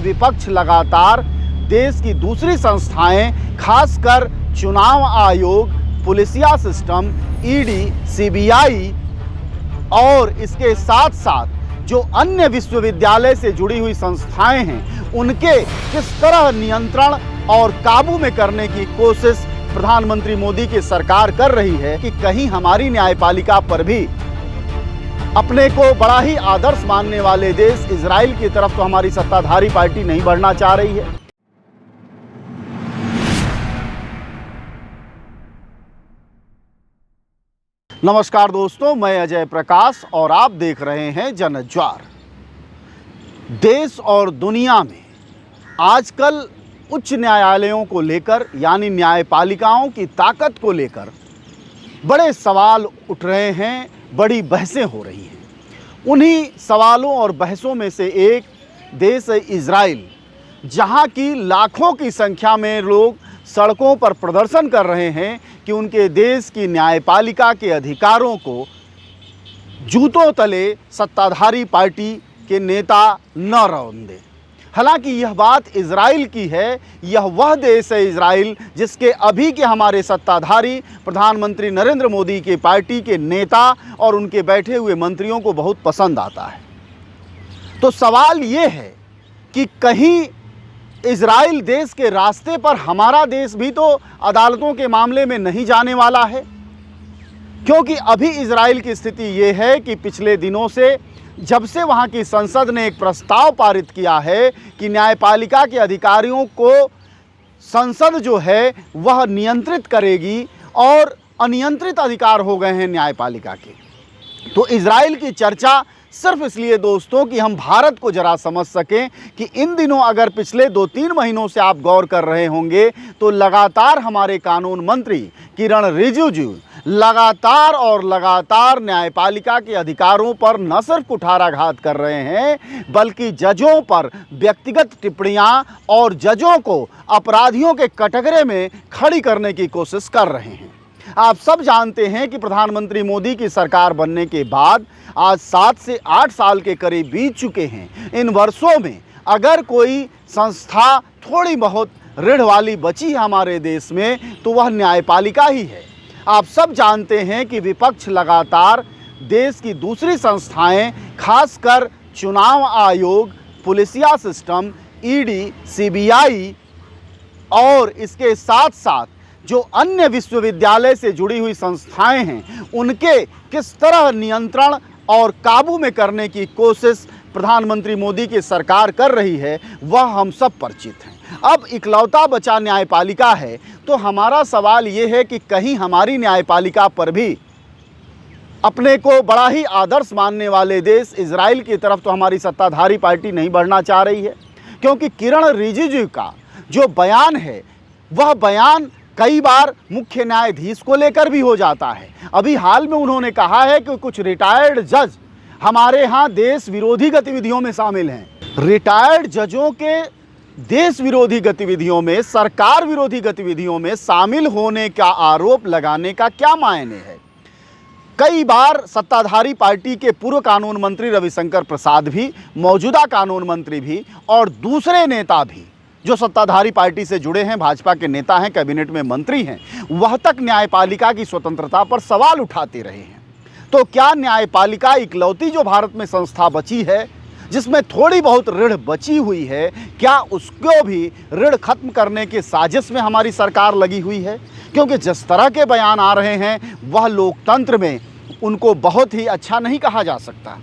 विपक्ष लगातार देश की दूसरी संस्थाएं, खासकर चुनाव आयोग, पुलिसिया सिस्टम, ईडी, सीबीआई और इसके साथ साथ जो अन्य विश्वविद्यालय से जुड़ी हुई संस्थाएं हैं, उनके किस तरह नियंत्रण और काबू में करने की कोशिश प्रधानमंत्री मोदी की सरकार कर रही है कि कहीं हमारी न्यायपालिका पर भी अपने को बड़ा ही आदर्श मानने वाले देश इजराइल की तरफ तो हमारी सत्ताधारी पार्टी नहीं बढ़ना चाह रही है। नमस्कार दोस्तों, मैं अजय प्रकाश और आप देख रहे हैं जनज्वार। देश और दुनिया में आजकल उच्च न्यायालयों को लेकर यानी न्यायपालिकाओं की ताकत को लेकर बड़े सवाल उठ रहे हैं, बड़ी बहसें हो रही हैं। उन्हीं सवालों और बहसों में से एक देश है इजराइल, जहां की लाखों की संख्या में लोग सड़कों पर प्रदर्शन कर रहे हैं कि उनके देश की न्यायपालिका के अधिकारों को जूतों तले सत्ताधारी पार्टी के नेता न रौंद दें। हालांकि यह बात इजराइल की है, यह वह देश है इजराइल जिसके अभी के हमारे सत्ताधारी प्रधानमंत्री नरेंद्र मोदी के पार्टी के नेता और उनके बैठे हुए मंत्रियों को बहुत पसंद आता है। तो सवाल ये है कि कहीं इजराइल देश के रास्ते पर हमारा देश भी तो अदालतों के मामले में नहीं जाने वाला है, क्योंकि अभी इजराइल की स्थिति ये है कि पिछले दिनों से जब से वहाँ की संसद ने एक प्रस्ताव पारित किया है कि न्यायपालिका के अधिकारियों को संसद जो है वह नियंत्रित करेगी और अनियंत्रित अधिकार हो गए हैं न्यायपालिका के। तो इजराइल की चर्चा सिर्फ इसलिए दोस्तों कि हम भारत को जरा समझ सकें कि इन दिनों अगर पिछले 2-3 महीनों से आप गौर कर रहे होंगे तो लगातार हमारे कानून मंत्री किरण रिजिजू लगातार न्यायपालिका के अधिकारों पर न सिर्फ कुठाराघात कर रहे हैं, बल्कि जजों पर व्यक्तिगत टिप्पणियां और जजों को अपराधियों के कटघरे में खड़ी करने की कोशिश कर रहे हैं। आप सब जानते हैं कि प्रधानमंत्री मोदी की सरकार बनने के बाद आज 7 से 8 साल के करीब बीत चुके हैं। इन वर्षों में अगर कोई संस्था थोड़ी बहुत रीढ़ वाली बची है हमारे देश में तो वह न्यायपालिका ही है। आप सब जानते हैं कि विपक्ष लगातार देश की दूसरी संस्थाएं, खासकर चुनाव आयोग, पुलिसिया सिस्टम, ईडी, सीबीआई और इसके साथ साथ जो अन्य विश्वविद्यालय से जुड़ी हुई संस्थाएं हैं, उनके किस तरह नियंत्रण और काबू में करने की कोशिश प्रधानमंत्री मोदी की सरकार कर रही है, वह हम सब परिचित हैं। अब इकलौता बचा न्यायपालिका है, तो हमारा सवाल ये है कि कहीं हमारी न्यायपालिका पर भी अपने को बड़ा ही आदर्श मानने वाले देश इजराइल की तरफ तो हमारी सत्ताधारी पार्टी नहीं बढ़ना चाह रही है, क्योंकि किरण रिजिजू का जो बयान है वह बयान कई बार मुख्य न्यायाधीश को लेकर भी हो जाता है। अभी हाल में उन्होंने कहा है कि कुछ रिटायर्ड जज हमारे यहाँ देश विरोधी गतिविधियों में शामिल हैं। रिटायर्ड जजों के देश विरोधी गतिविधियों में, सरकार विरोधी गतिविधियों में शामिल होने का आरोप लगाने का क्या मायने है? कई बार सत्ताधारी पार्टी के पूर्व कानून मंत्री रविशंकर प्रसाद भी, मौजूदा कानून मंत्री भी और दूसरे नेता भी जो सत्ताधारी पार्टी से जुड़े हैं, भाजपा के नेता हैं, कैबिनेट में मंत्री हैं, वह तक न्यायपालिका की स्वतंत्रता पर सवाल उठाते रहे हैं। तो क्या न्यायपालिका इकलौती जो भारत में संस्था बची है, जिसमें थोड़ी बहुत ऋण बची हुई है, क्या उसको भी ऋण खत्म करने की साजिश में हमारी सरकार लगी हुई है? क्योंकि जिस तरह के बयान आ रहे हैं वह लोकतंत्र में उनको बहुत ही अच्छा नहीं कहा जा सकता।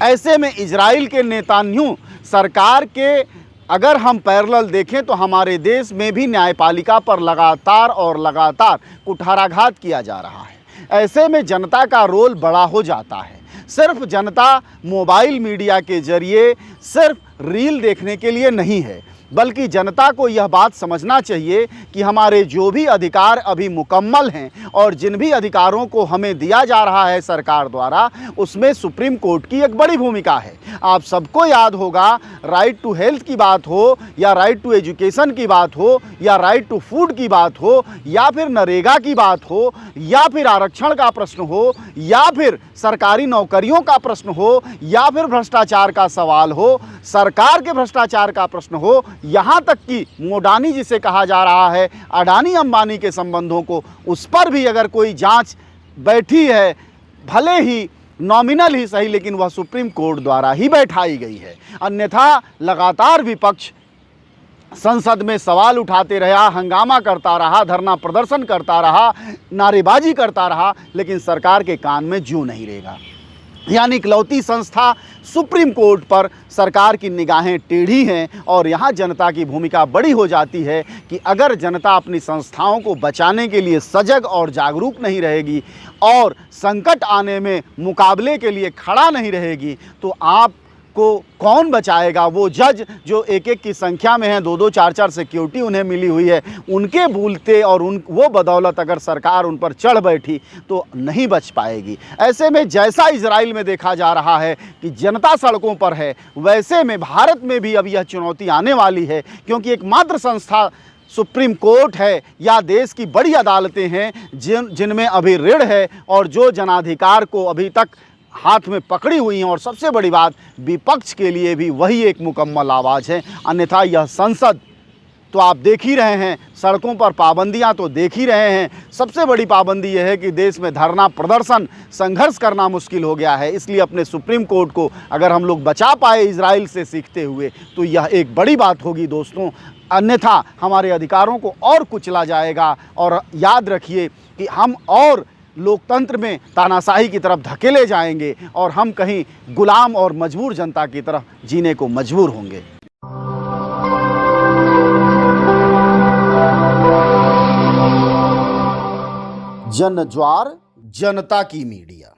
ऐसे में इजराइल के नेतान्यू सरकार के अगर हम पैरेलल देखें तो हमारे देश में भी न्यायपालिका पर लगातार कुठाराघात किया जा रहा है। ऐसे में जनता का रोल बड़ा हो जाता है। सिर्फ जनता मोबाइल मीडिया के जरिए सिर्फ रील देखने के लिए नहीं है, बल्कि जनता को यह बात समझना चाहिए कि हमारे जो भी अधिकार अभी मुकम्मल हैं और जिन भी अधिकारों को हमें दिया जा रहा है सरकार द्वारा, उसमें सुप्रीम कोर्ट की एक बड़ी भूमिका है। आप सबको याद होगा, राइट टू हेल्थ की बात हो या राइट टू एजुकेशन की बात हो या राइट टू फूड की बात हो या फिर नरेगा की बात हो या फिर आरक्षण का प्रश्न हो या फिर सरकारी नौकरियों का प्रश्न हो या फिर भ्रष्टाचार का सवाल हो, सरकार के भ्रष्टाचार का प्रश्न हो, यहाँ तक कि मोडानी जिसे कहा जा रहा है, अडानी अंबानी के संबंधों को, उस पर भी अगर कोई जांच बैठी है, भले ही नॉमिनल ही सही, लेकिन वह सुप्रीम कोर्ट द्वारा ही बैठाई गई है। अन्यथा लगातार विपक्ष संसद में सवाल उठाते रहा, हंगामा करता रहा, धरना प्रदर्शन करता रहा, नारेबाजी करता रहा, लेकिन सरकार के कान में जूं नहीं रहेगा। यानी इकलौती संस्था सुप्रीम कोर्ट पर सरकार की निगाहें टेढ़ी हैं और यहाँ जनता की भूमिका बड़ी हो जाती है कि अगर जनता अपनी संस्थाओं को बचाने के लिए सजग और जागरूक नहीं रहेगी और संकट आने में मुकाबले के लिए खड़ा नहीं रहेगी, तो आप को कौन बचाएगा? वो जज जो एक एक की संख्या में हैं, 2-2 4-4 सिक्योरिटी उन्हें मिली हुई है, उनके भूलते और वो बदौलत अगर सरकार उन पर चढ़ बैठी तो नहीं बच पाएगी। ऐसे में जैसा इजराइल में देखा जा रहा है कि जनता सड़कों पर है, वैसे में भारत में भी अब यह चुनौती आने वाली है, क्योंकि एकमात्र संस्था सुप्रीम कोर्ट है या देश की बड़ी अदालतें हैं जिनमें अभी ऋण है और जो जनाधिकार को अभी तक हाथ में पकड़ी हुई हैं। और सबसे बड़ी बात, विपक्ष के लिए भी वही एक मुकम्मल आवाज़ है। अन्यथा यह संसद तो आप देख ही रहे हैं, सड़कों पर पाबंदियां तो देख ही रहे हैं। सबसे बड़ी पाबंदी यह है कि देश में धरना प्रदर्शन संघर्ष करना मुश्किल हो गया है। इसलिए अपने सुप्रीम कोर्ट को अगर हम लोग बचा पाए इजराइल से सीखते हुए, तो यह एक बड़ी बात होगी दोस्तों। अन्यथा हमारे अधिकारों को और कुचला जाएगा। और याद रखिए कि हम और लोकतंत्र में तानाशाही की तरफ धकेले जाएंगे और हम कहीं गुलाम और मजबूर जनता की तरफ जीने को मजबूर होंगे। जन ज्वार, जनता की मीडिया।